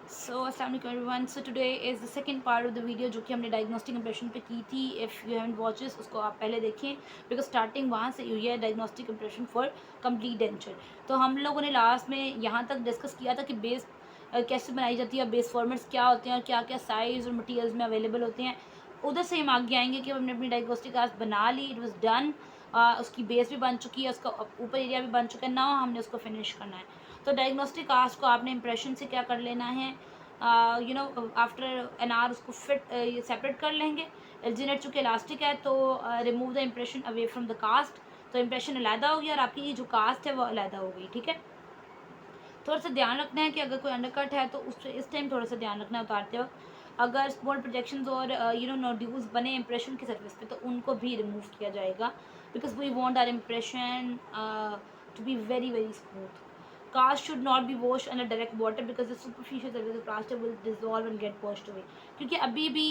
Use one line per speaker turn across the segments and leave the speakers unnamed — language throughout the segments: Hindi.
सो अस्सलाम वालेकुम everyone. So today is the second part of the video जो कि हमने डायग्नोस्टिक इंप्रेशन पे की थी। इफ़ यू हैवंट वॉचेस उसको आप पहले देखें, बिकॉज स्टार्टिंग वहाँ से हुई है diagnostic impression for complete denture. तो हम लोगों ने लास्ट में यहाँ तक डिस्कस किया था कि बेस कैसे बनाई जाती है, बेस फॉर्मेट्स क्या होते हैं और क्या क्या साइज़ और मटीरियल्स में अवेलेबल होते हैं। उधर से हम आगे आएंगे कि हमने अपनी डायग्नोस्टिक कास्ट बना ली, इट वॉज डन। उसकी बेस भी बन चुकी है, उसका ऊपर एरिया भी बन चुका है ना, हमने उसको फिनिश करना है। तो डायग्नोस्टिक कास्ट को आपने इंप्रेशन से क्या कर लेना है, आफ्टर एन आवर उसको फिट ये सेपरेट कर लेंगे। एल्जीनेट चूँकि इलास्टिक है तो remove the impression away from the cast. तो इम्प्रेशन अलहदा हो गया और आपकी ये जो कास्ट है वो अलहदा हो गई। ठीक है, थोड़ा सा ध्यान रखना है कि अगर कोई अंडरकट है तो उस इस टाइम थोड़ा सा ध्यान रखना है उतारते वक्त। अगर स्मॉल प्रोजेक्शंस और नोड्यूल्स बने इंप्रेशन की सरफेस पे तो उनको भी रिमूव किया जाएगा, because we want our impression to be very very smooth. Cast should not be washed under direct water because the superficial surface of plastic will dissolve and get washed away. क्योंकि अभी भी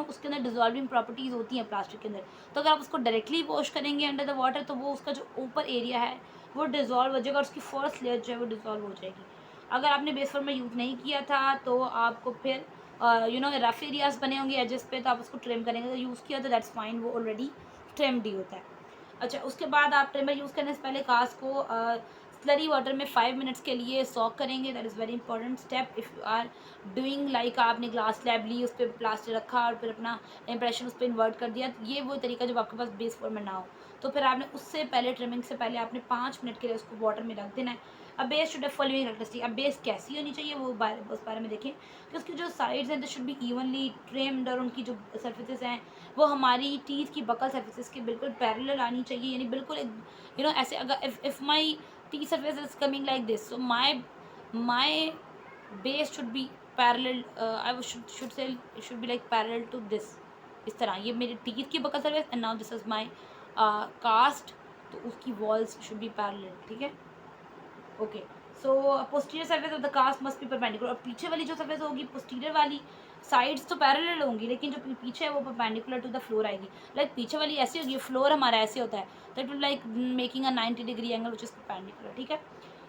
उसके अंदर डिजॉल्विंग प्रॉपर्टीज़ होती हैं प्लास्टिक के अंदर। तो अगर आप उसको डायरेक्टली वॉश करेंगे अंडर द वाटर तो वो उसका जो ऊपर एरिया है वो डिज़ोल्व हो जाएगा और उसकी फर्स्ट लेयर जो है वो डिज़ोल्व हो जाएगी। अगर आपने बेस फॉर्म में यूज़ नहीं किया था तो आपको फिर रफ एरियाज बने होंगे एजेस पे, तो आप उसको ट्रिम करेंगे। अगर यूज़ किया तो दैट्स फाइन, वो ऑलरेडी ट्रिम्ड ही होता है। अच्छा, उसके बाद आप ट्रिमर यूज़ करने से पहले कास्ट को स्लरी वाटर में 5 मिनट्स के लिए सॉक करेंगे। That is very important step if you are doing like आपने ग्लास स्लैब ली, उस पर प्लास्टर रखा और फिर अपना इंप्रेशन उस पर इन्वर्ट कर दिया। ये वो तरीका जब आपके पास बेस फॉर्म में ना हो तो फिर आपने उससे पहले ट्रिमिंग से पहले आपने 5 मिनट के लिए उसको वाटर में रख देना है। अब बेस शुड फॉलोइंग कैरेक्टरिस्टिक, अब बेस कैसी होनी चाहिए वो उस बारे में देखें कि उसकी जो साइड्स हैं they should be evenly trimmed और उनकी जो सर्फेसेस हैं वो हमारी टीथ की बकल सर्फेसेस के बिल्कुल पैरेलल आनी चाहिए। यानी बिल्कुल ऐसे अगर if my T surface is coming like this, so my base should be parallel, I should say it should be like parallel to this. इस तरह ये मेरी टीथ की buccal surface and now this is my cast, तो उसकी वॉल्स शुड बी पैरेलल। ठीक है, okay. So posterior surface of the cast must be perpendicular, और पीछे वाली जो सर्फेस होगी पोस्टीरियर वाली साइड्स तो पैरेलल होंगी लेकिन जो पीछे है वो परपेंडिकुलर टू द फ्लोर आएगी। लाइक पीछे वाली ऐसी होगी, फ्लोर हमारा ऐसे होता है तो it will like making a 90 degree angle which is perpendicular. ठीक है,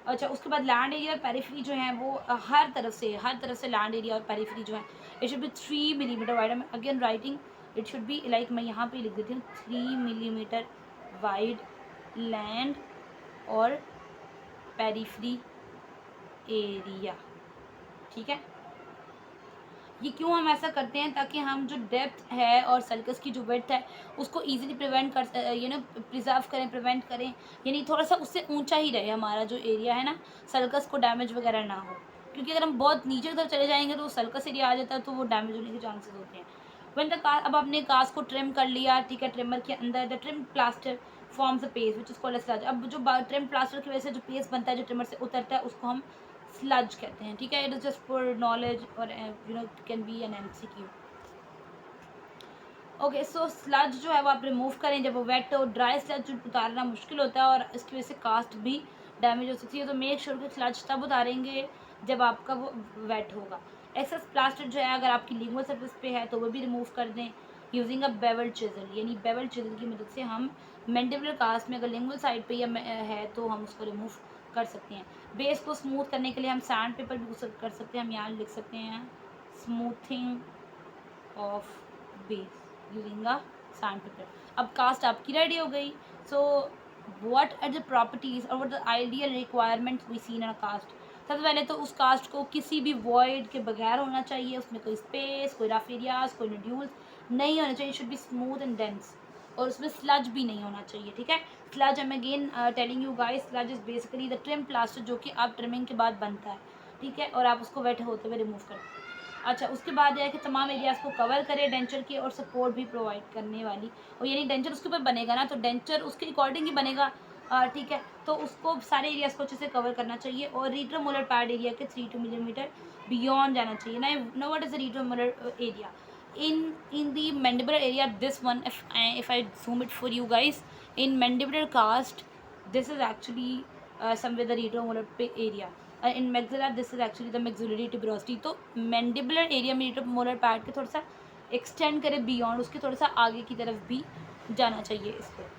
अच्छा उसके बाद लैंड एरिया और पेरिफेरी जो है वो हर तरफ से लैंड एरिया और पेरिफेरी जो है it should B 3 millimetre wide. I again writing it should be like, मैं यहाँ पे लिख देती हूँ 3 मिलीमीटर वाइड लैंड और पेरिफेरी एरिया। ठीक है, ये क्यों हम ऐसा करते हैं, ताकि हम जो डेप्थ है और सर्कस की जो विड्थ है उसको इजीली प्रिवेंट कर प्रिजर्व करें, प्रिवेंट करें। यानी थोड़ा सा उससे ऊंचा ही रहे हमारा जो एरिया है ना, सर्कस को डैमेज वगैरह ना हो। क्योंकि अगर हम बहुत नीचे की तरफ चले जाएंगे तो सर्कस एरिया आ जाता है तो वो डैमेज होने के चांसेस होते हैं। when the car, अब आपने कास्ट को ट्रिम कर लिया, ठीक है, ट्रिमर के अंदर the trim plaster forms a paste which is called sludge. अब जो ट्रिम प्लास्टर की वजह से जो पेस्ट बनता है जो ट्रिमर से उतरता है उसको हम स्लज कहते हैं। ठीक है, it is just for knowledge और can be an MCQ. Okay, so sludge जो है वो आप रिमूव करें जब वो वेट हो। ड्राई स्लज उतारना मुश्किल होता है और इसकी वजह से कास्ट भी डैमेज हो सकती है, तो मेक श्योर कि स्लज तब उतारेंगे जब आपका वो वेट होगा। एक्सेस प्लास्टर जो है अगर आपकी लिंगुअल सर्फेस पे है तो वो भी रिमूव कर दें यूजिंग अ बेवल चिजल। यानी बेवल चिजल की मदद से हम मैंडिबुलर कास्ट में अगर लिंगुअल साइड पे या है तो हम उसको रिमूव कर सकते हैं। बेस को स्मूथ करने के लिए हम सैंड पेपर भी यूज कर सकते हैं। हम यहाँ लिख सकते हैं smoothing of base using a sandpaper. अब कास्ट आपकी रेडी हो गई। So what are the properties और what the ideal requirements we see in a cast. सबसे पहले तो उस कास्ट को किसी भी वॉइड के बगैर होना चाहिए, उसमें कोई स्पेस, कोई रफ एरियाज, कोई नोड्यूल्स नहीं होना चाहिए। Should be smooth and dense, और उसमें स्लज भी नहीं होना चाहिए। ठीक है, sludge I am again telling you guys, sludge is basically the trim plaster जो कि आप ट्रिमिंग के बाद बनता है। ठीक है, और आप उसको वेट होते हुए रिमूव करते हैं। अच्छा, उसके बाद यह है कि तमाम एरियाज़ को कवर करे डेंचर की और सपोर्ट भी प्रोवाइड करने वाली। और यानी डेंचर उसके ऊपर बनेगा ना तो डेंचर उसके अकॉर्डिंग ही बनेगा। ठीक है, तो उसको सारे एरियाज़ को अच्छे से कवर करना चाहिए और रीट्रोमोलर पैड एरिया के 3 मिलीमीटर बियॉन्ड जाना चाहिए ना। No what is the retromolar area in the mandibular area, this one, if I zoom it for you guys, in mandibular cast this is actually somewhere the retromolar area, in maxilla this is actually the maxillary tuberosity। तो mandibular area में retromolar part के थोड़ा सा एक्सटेंड करे बियॉन्ड, उसके थोड़ा सा आगे की तरफ भी जाना चाहिए इसको।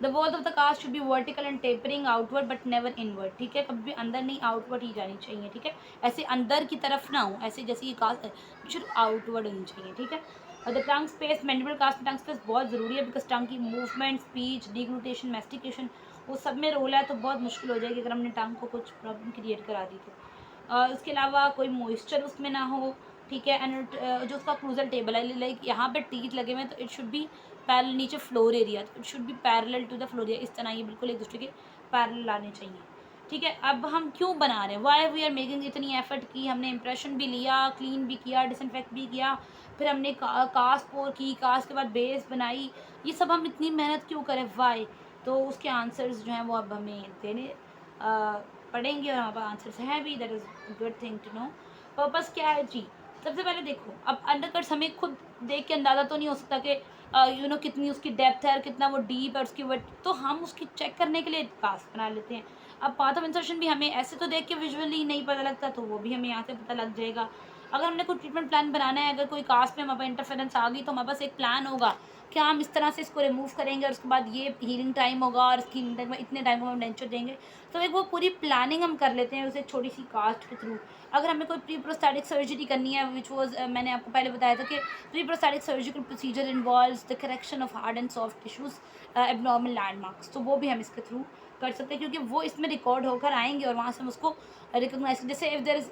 The wall of the cast should be vertical and tapering outward but never inward, ठीक है, कभी भी अंदर नहीं आउटवर्ड ही जानी चाहिए, ठीक है, ऐसे अंदर की तरफ ना हो, ऐसे जैसे ये कास्ट शुड आउटवर्ड होनी चाहिए, ठीक है। और the tongue space, mandible cast में टंग स्पेस बहुत ज़रूरी है, बिकॉज टंग की मूवमेंट, स्पीच, डिग्लूटेशन, मैस्टिकेशन, वो सब में रोल है, तो बहुत मुश्किल हो जाएगी अगर हमने टंग को कुछ प्रॉब्लम क्रिएट करा दी तो। उसके अलावा कोई मॉइस्चर उसमें ना हो, ठीक है। एंड जो उसका क्रूजल टेबल है, लाइक यहाँ पे टीथ लगे हुए हैं तो इट शुड बी पैरेलल, नीचे फ्लोर एरिया, तो it should be parallel to the floor area, इस तरह ये बिल्कुल एक दूसरे के पैरेलल लाने चाहिए, ठीक है। अब हम क्यों बना रहे हैं, वाई वी आर मेकिंग, इतनी एफर्ट की, हमने इंप्रेशन भी लिया, क्लीन भी किया, डिसइंफेक्ट भी किया, फिर हमने कास्ट पोर की, कास्ट के बाद बेस बनाई, ये सब हम इतनी मेहनत क्यों करें, वाई। तो उसके आंसर्स जो हैं वो अब हमें देने पढ़ेंगे, और हमारे पास आंसर्स हैं भी, that is good thing to know. Purpose क्या है जी, सबसे पहले देखो, अब अंडरकट्स हमें खुद देख के अंदाज़ा तो नहीं हो सकता कि कितनी उसकी डेप्थ है और कितना वो डीप है उसकी वट, तो हम उसकी चेक करने के लिए कास्ट बना लेते हैं। अब पाथ ऑफ इंसर्शन भी हमें ऐसे तो देख के विजुअली नहीं पता लगता, तो वो भी हमें यहाँ से पता लग जाएगा। अगर हमने कोई ट्रीटमेंट प्लान बनाना है, अगर कोई कास्ट में हमारे पास इंटरफेरेंस आ गई, तो हमारे पास एक प्लान होगा कि हम इस तरह से इसको रिमूव करेंगे, और उसके बाद ये हीलिंग टाइम होगा, और इसकी हीलिंग टाइम में इतने टाइम को हम डेंचर देंगे, तो एक वो पूरी प्लानिंग हम कर लेते हैं उसे छोटी सी कास्ट के थ्रू। अगर हमें कोई प्री प्रोस्थेटिक सर्जरी करनी है, विच वॉज मैंने आपको पहले बताया था कि pre prosthetic surgical procedure involves the correction of hard and soft tissues, abnormal landmarks, तो वो भी हम इसके थ्रू कर सकते हैं, क्योंकि वो इसमें रिकॉर्ड होकर आएंगे और वहाँ से हम उसको रिकोगनाइज, जैसे इफ़ देर इज़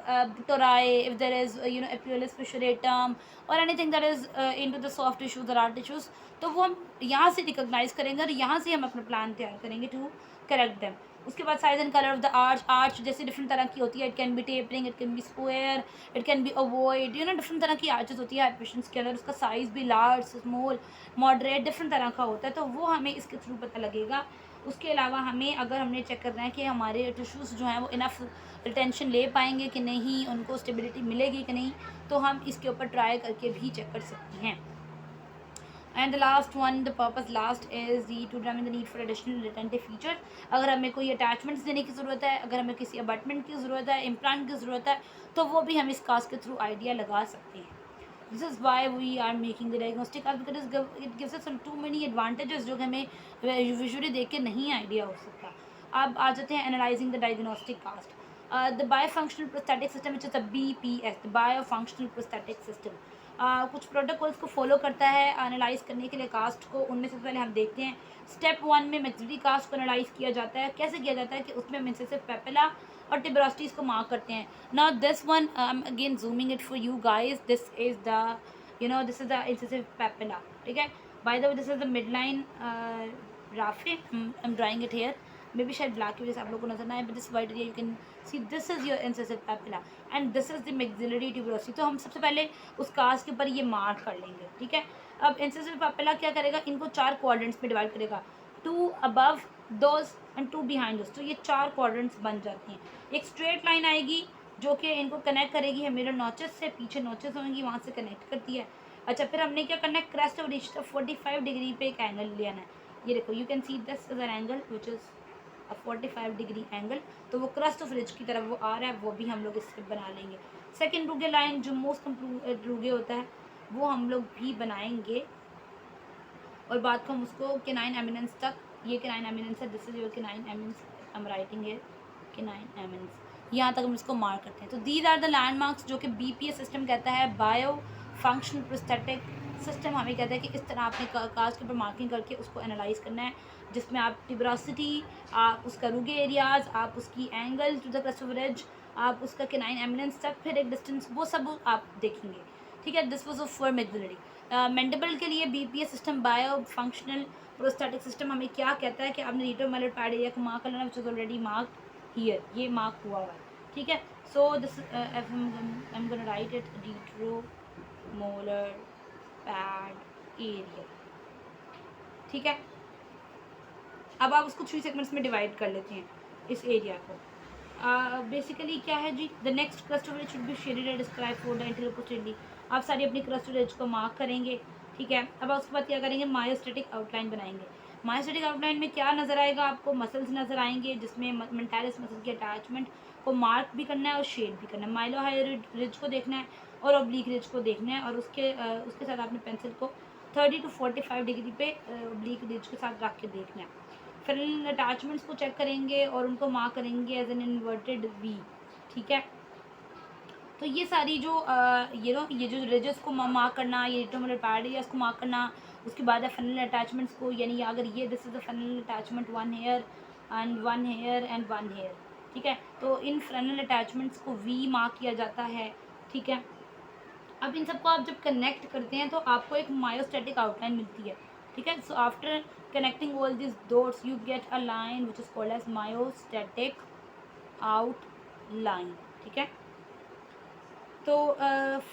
बुटोराई, if there is epulis fissuratum और anything that is into the soft tissues और हार्ड टिश्यूज, तो वो हम यहाँ से रिकोगनाइज करेंगे और यहाँ से हम अपना प्लान तैयार करेंगे टू करेक्ट देम। उसके बाद size and colour of the arch जैसे डिफरेंट तरह की होती है, it can be tapering, it can be square, it can be avoid, different तरह की आर्चेस होती है पेशेंट्स के अंदर, उसका साइज़ भी लार्ज, स्मॉल, मॉडरेट, डिफरेंट तरह का होता है, तो वो हमें इसके थ्रू पता लगेगा। उसके अलावा हमें अगर हमने चेक करना है कि हमारे टिश्यूज़ जो हैं वो इनफ रिटेंशन ले पाएंगे कि नहीं, उनको स्टेबिलिटी मिलेगी कि नहीं, तो हम इसके ऊपर ट्राई करके भी चेक कर सकते हैं। And the last one, the purpose last is the to determine the need for additional retentive feature, अगर हमें कोई अटैचमेंट्स देने की ज़रूरत है, अगर हमें किसी अबटमेंट की ज़रूरत है, इम्प्लांट की ज़रूरत है, तो वो भी हम इस कास्ट के थ्रू आइडिया लगा सकते हैं। This is why we are making the diagnostic cast, because it gives us too many advantages जो कि हमें विजुअली देख के नहीं आइडिया हो सकता। अब आ जाते हैं analysing the diagnostic cast, the biofunctional prosthetic system which is the BPS, the biofunctional prosthetic system, कुछ प्रोटोकॉल्स को फॉलो करता है एनालाइज करने के लिए कास्ट को। उनमें से पहले हम देखते हैं स्टेप 1 में मैक्सिलरी कास्ट को एनालाइज किया जाता है। कैसे किया जाता है कि उसमें इंसिसिव पेपिला और टिब्रोस्टीज को मार्क करते हैं। Now this one I am again zooming it for you guys, this is the this is the incisive papilla, ठीक है। By the way this is the mid line raphe, I am drawing it here, maybe शायद ब्लैक की वजह से आप लोगों को नजर ना आए, but this white area you can see, this is your incisive papilla and this is the maxillary ट्यूबरोसी। तो हम सबसे पहले उस कास्ट के ऊपर ये मार्क कर लेंगे, ठीक है। अब इंसिसिव पेपिला क्या करेगा, इनको 4 क्वाड्रेंट्स में डिवाइड करेगा, 2 above those and 2 behind those, तो ये 4 क्वाड्रेंट्स बन जाती हैं। एक स्ट्रेट लाइन आएगी जो कि इनको कनेक्ट करेगी है मिरर नॉचेस से, पीछे नॉचेस होंगी वहाँ से कनेक्ट करती है। अच्छा, फिर हमने क्या करना है, क्रेस्ट ऑफ रिच 45 डिग्री पे एक एंगल लेना है। ये देखो, you can see this is an angle which is 45 degree angle, तो वो क्रस्ट ऑफ रिज की तरफ वो आ रहा है, वो भी हम लोग इससे बना लेंगे। सेकेंड रूगे लाइन जो मोस्ट रूगे होता है वो हम लोग भी बनाएंगे, और बात को हम उसको केनाइन एमिनेंस तक, ये केनाइन एमिनेंस है, this is your canine eminence, I am writing here canine eminence, यहाँ तक हम इसको मार्क करते हैं। तो दीज आर द लैंडमार्क्स जो कि BPS सिस्टम कहता है, बायो फंक्शनल प्रोस्थेटिक सिस्टम हमें कहता है कि इस तरह आपने कास्ट के ऊपर मार्किंग करके उसको एनालाइज करना है, जिसमें आप टिब्रोसिटी, आप उसका रूगे एरियाज, आप उसकी angle to the crest of ridge, आप उसका केनाइन एमिनेंस तक, फिर एक डिस्टेंस, वो सब आप देखेंगे, ठीक है। This was for maxillary. Mandible के लिए BPS system biofunctional prosthetic system हमें क्या कहता है कि आपने रीट्रोमेलर पैड एरिया को मार्क करना, which is already mark here, ये मार्क हुआ है, ठीक है। So this I am gonna write it, retromolar pad area, ठीक है। अब आप उसको 3 सेगमेंट्स में डिवाइड कर लेते हैं इस एरिया को। बेसिकली क्या है जी, the next crest of ridge should be shaded and describe for the anterior posteriorly, आप सारी अपनी क्रस्ट ऑफ रिज को मार्क करेंगे, ठीक है। अब उसके बाद क्या करेंगे, मायोस्टेटिक आउटलाइन बनाएंगे। मायोस्टेटिक आउटलाइन में क्या नज़र आएगा आपको, मसल्स नज़र आएंगे, जिसमें मेंटालिस मसल की अटैचमेंट को मार्क भी करना है और शेड भी करना है। माइलोहायर रिज को देखना है और ऑब्लिक रिज को देखना है, और उसके साथ आपने पेंसिल को 30 to 45 डिग्री पे ओब्लिक रिज के साथ रख के देखना है। फ्रंटल अटैचमेंट्स को चेक करेंगे और उनको मार्क करेंगे एज एन इन्वर्टेड वी, ठीक है। तो ये सारी जो ये जो रिजेस को मार्क करना, ये टर्मिनल पैड है इसको मार्क करना, उसके बाद है फनल अटैचमेंट्स को, यानी अगर ये this is the funnel attachment 1 here and 1 here and 1 here, ठीक है। तो इन फनल अटैचमेंट्स को वी मार्क किया जाता है, ठीक है। अब इन सबको आप जब कनेक्ट करते हैं तो आपको एक मायोस्टैटिक आउटलाइन मिलती है, ठीक है। So after connecting all this dots you get a line which is called as myostatic outline, ठीक है। तो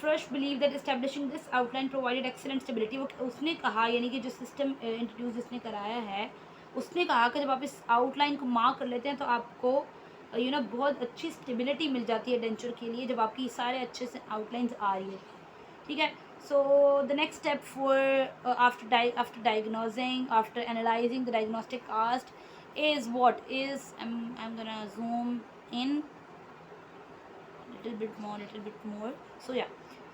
fresh believe that establishing this outline provided excellent stability. वो उसने कहा, यानी कि जो सिस्टम इंट्रोड्यूस जिसने कराया है उसने कहा कि जब आप इस आउटलाइन को मार्क कर लेते हैं तो आपको बहुत अच्छी स्टेबिलिटी मिल जाती है डेंचर के लिए, जब आपकी सारे अच्छे से आउटलाइंस आ रही है, ठीक है। So the next step for after diagnosing, after analysing the diagnostic cast is what is I'm gonna zoom in little bit more. So yeah,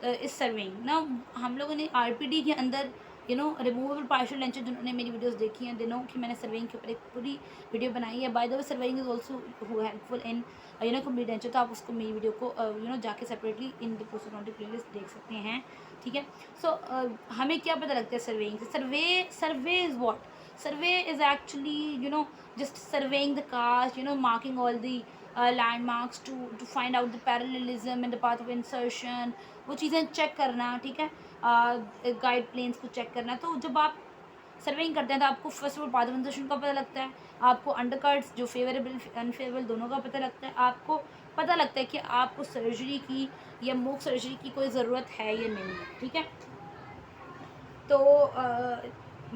is surveying ना। हम लोगों ने आरपीडी के अंदर रिमूवेबल पार्शियल डेंचर, जिन्होंने मेरी वीडियोस देखी हैं दिनों कि मैंने सर्वेइंग के ऊपर एक पूरी वीडियो बनाई है। By the way surveying is also helpful in complete denture, तो आप उसको मेरी वीडियो को जाके सेपरेटली इन द पोस्टोडोंटिक प्लेलिस्ट देख सकते हैं, ठीक है। सो हमें क्या पता लगता है सर्वेइंग से? Survey is what? Survey is actually just surveying the cast, marking all the landmarks to find out the parallelism and the path of insertion, वो चीज़ें चेक करना, ठीक है। गाइड प्लेन्स को चेक करना। तो जब आप सर्वेइंग करते हैं तो आपको first of all path of insertion का पता लगता है, आपको अंडरकट्स जो फेवरेबल अनफेवरेबल दोनों का पता लगता है, आपको पता लगता है कि आपको सर्जरी की या मूक सर्जरी की कोई ज़रूरत है या नहीं है, ठीक है। तो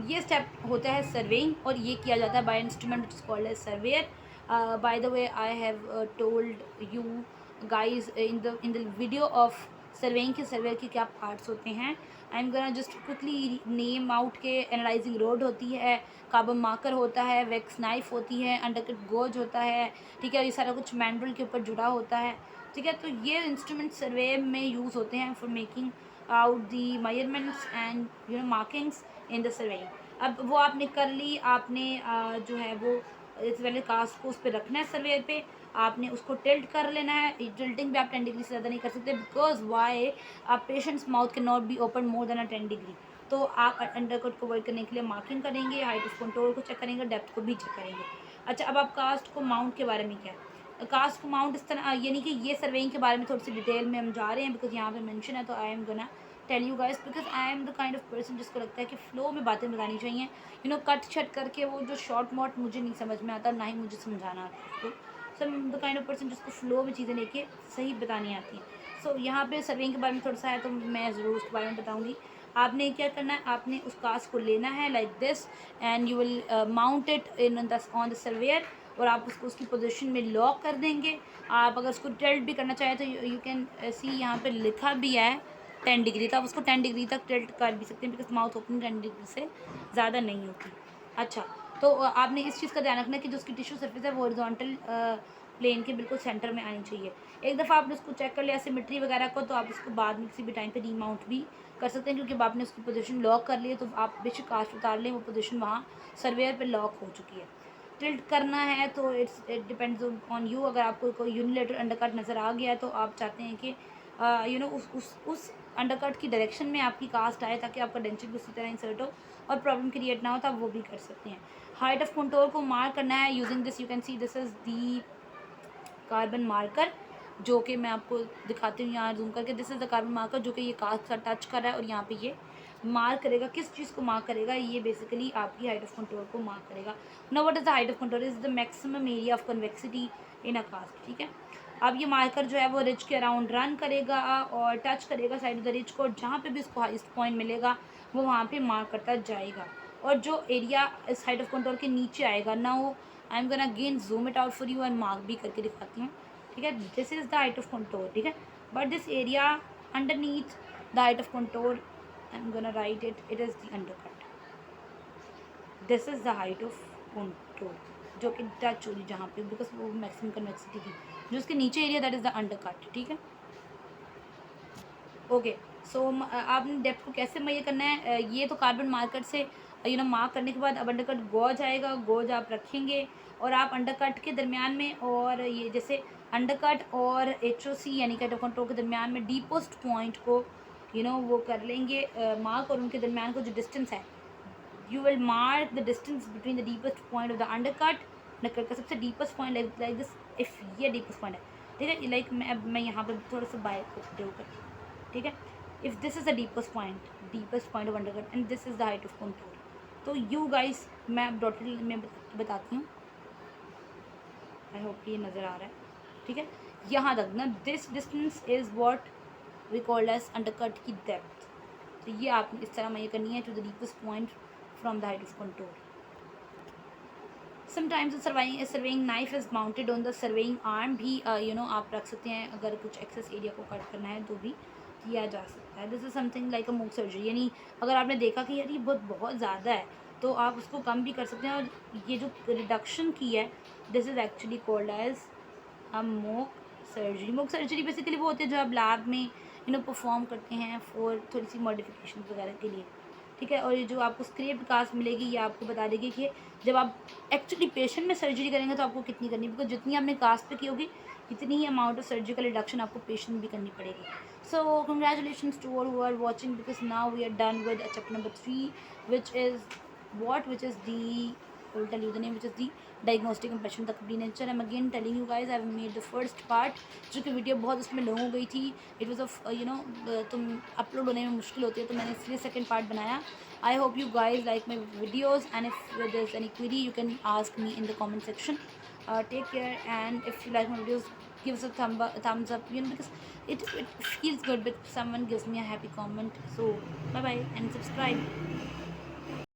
ये स्टेप होता है सर्वेइंग, और ये किया जाता है by instrument which is called as surveyor. By the way I have told you guys in the video of surveying के सर्वेयर के क्या पार्ट्स होते हैं। I am gonna just quickly name out के एनालाइजिंग रोड होती है, कार्बन मार्कर होता है, वैक्स नाइफ होती है, अंडरकट गोज होता है, ठीक है। ये सारा कुछ मैंडल के ऊपर जुड़ा होता है, ठीक है। तो ये इंस्ट्रूमेंट सर्वे में यूज़ होते हैं for making out the measurements and markings in the surveying। अब वो आपने कर ली, आपने जो है वो इस वाले कास्ट को उस पर रखना है सर्वेयर पे, आपने उसको टिल्ट कर लेना है। टिल्टिंग भी आप 10 डिग्री से ज़्यादा नहीं कर सकते, बिकॉज वाई आप patients mouth can not be open more than 10 degree. तो आप अंडरकट को अवॉइड करने के लिए मार्किंग करेंगे, हाइट ऑफ कंट्रोल को चेक करेंगे, डेप्थ को भी चेक करेंगे। अच्छा, अब आप कास्ट को माउंट के बारे में क्या है? कास्ट को माउंट इस तरह, यानी कि ये सर्वेइंग के बारे में थोड़ी सी डिटेल में हम जा रहे हैं, बिकॉज यहाँ पे मेंशन है, तो I am gonna tell you guys, because I am the kind of person जिसको लगता है कि फ़्लो में बातें बतानी चाहिए, कट छट करके वो जो शॉर्ट मॉट मुझे नहीं समझ में आता, ना ही मुझे समझाना आता है। तो so the kind of person जिसको फ़्लो में चीज़ें लेके सही बतानी आती हैं। सो यहाँ पे सर्वेइंग के बारे में थोड़ा सा है, तो मैं ज़रूर उसके बारे में बताऊँगी। आपने क्या करना है, आपने उस कास्ट को लेना है like this, and you will mount it on the surveyor, और आप उसको उसकी पोजीशन में लॉक कर देंगे। आप अगर उसको टिल्ट भी करना चाहें तो यू कैन सी, यहाँ पे लिखा भी है 10 डिग्री, तो आप उसको 10 डिग्री तक टिल्ट कर भी सकते हैं, बिकॉज माउथ ओपनिंग 10 डिग्री से ज़्यादा नहीं होती। अच्छा, तो आपने इस चीज़ का ध्यान रखना है कि जो उसकी टिश्यू सर्फेस है वो हॉरिजॉन्टल प्लेन के बिल्कुल सेंटर में आनी चाहिए। एक दफ़ा आपने उसको चेक कर लिया सिमेट्री वगैरह को, तो आप उसको बाद में किसी भी टाइम पे रीमाउंट भी कर सकते हैं, क्योंकि आपने उसकी पोजीशन लॉक कर ली है, तो आप बेशक कास्ट उतार लें, वो पोजीशन वहाँ सर्वेयर पे लॉक हो चुकी है। टिल्ट करना है तो इट डिपेंड्स ऑन यू। अगर आपको कोई यूनिलेटरल अंडरकट नज़र आ गया है तो आप चाहते हैं कि उस अंडरकट की डायरेक्शन में आपकी कास्ट आए, ताकि आपका डेंचर भी उसी तरह इंसर्ट हो और प्रॉब्लम क्रिएट ना हो, तो आप वो भी कर सकते हैं। हाइट ऑफ कंटोर को मार्क करना है using this, you can see this is the carbon marker, जो कि मैं आपको दिखाती हूँ यहाँ जूम करके। This is the carbon marker जो कि ये कास्ट का टच कर रहा है, और यहाँ पे ये मार्क करेगा। किस चीज़ को मार्क करेगा? ये बेसिकली आपकी हाइट ऑफ कंट्रोल को मार्क करेगा। Now what is the height of control? Is the maximum area of convexity in a cast, ठीक है। अब ये मार्कर जो है वो रिज के अराउंड रन करेगा और टच करेगा साइड ऑफ द रिज को, जहाँ पे भी इसको हाईएस्ट पॉइंट मिलेगा वो वहाँ पे मार्क करता जाएगा, और जो एरिया इस हाइट ऑफ कंट्रोल के नीचे आएगा ना, वो आई am gonna again zoom it out for you and mark भी करके दिखाती हूँ, ठीक है। This is the height of control, ठीक है, but this area underneath the height of control, I am gonna write it, it is the undercut. This is the height of control जो कि टच हो रही जहाँ पे, बिकॉज वो मैक्सिमम कन्वेक्सिटी की, जो उसके नीचे area that is the undercut, ठीक है। ओके, सो आपने डेप्थ को कैसे मेजर करना है, ये तो कार्बन मार्कर से मार्क करने के बाद अब अंडरकट गॉज आएगा, गॉज आप रखेंगे और आप अंडरकट के दरमियान में और ये जैसे अंडरकट और HOC यानी कट ऑफ कंट्रोल के दरमियान में डीपोस्ट पॉइंट को वो कर लेंगे मार्क, और उनके दरमियान को जो डिस्टेंस है, you will mark the distance between the deepest point of the undercut का सबसे deepest point like this, if ये डीपेस्ट पॉइंट है, ठीक है, लाइक मैं यहाँ पे थोड़ा सा बाय को ड्रू करती हूँ, ठीक है, if this is the deepest point of undercut and this is the height of contour, तो यू गाइस मैं अब डॉटेड में बताती हूँ, आई होप ये नज़र आ रहा है, ठीक है, यहाँ तक ना this distance is what we called as undercut की डेप्थ, तो ये आपने इस तरह मेजर करनी है to the deepest point from the height of contour. Sometimes surveying knife is mounted on the surveying arm भी आप रख सकते हैं, अगर कुछ एक्सेस एरिया को कट करना है तो भी किया जा सकता है. This is something like a mock surgery, यानी अगर आपने देखा कि यार ये बहुत ज़्यादा है तो आप उसको कम भी कर सकते हैं, और ये जो रिडक्शन की है this is actually called as a mock surgery. मूक सर्जरी बेसिकली वो होती है जो आप लैब में परफॉर्म करते हैं फॉर थोड़ी सी मॉडिफिकेशन वगैरह के लिए, ठीक है, और ये जो आपको स्क्रिप्ट कास्ट मिलेगी ये आपको बता देगी कि जब आप एक्चुअली पेशेंट में सर्जरी करेंगे तो आपको कितनी करनी, बिकॉज जितनी आपने कास्ट पे की होगी इतनी ही अमाउंट ऑफ सर्जिकल रिडक्शन आपको पेशेंट भी करनी पड़ेगी. So congratulations to all who are watching, because now we are done with chapter number 3 which is the, I will tell you the name, which is the diagnostic impression the complete nature. I'm again telling you guys I have made the first part, जो कि वीडियो बहुत उसमें लॉन्ग हो गई थी, इट वॉज तुम अपलोड होने में मुश्किल होती है, तो मैंने इसलिए सेकंड पार्ट बनाया. I hope you guys like my videos, and if there's any query you can ask me in the comment section. Take care, and if you like my videos give us a thumbs up, because it feels good when someone gives me a happy comment. So bye bye and subscribe.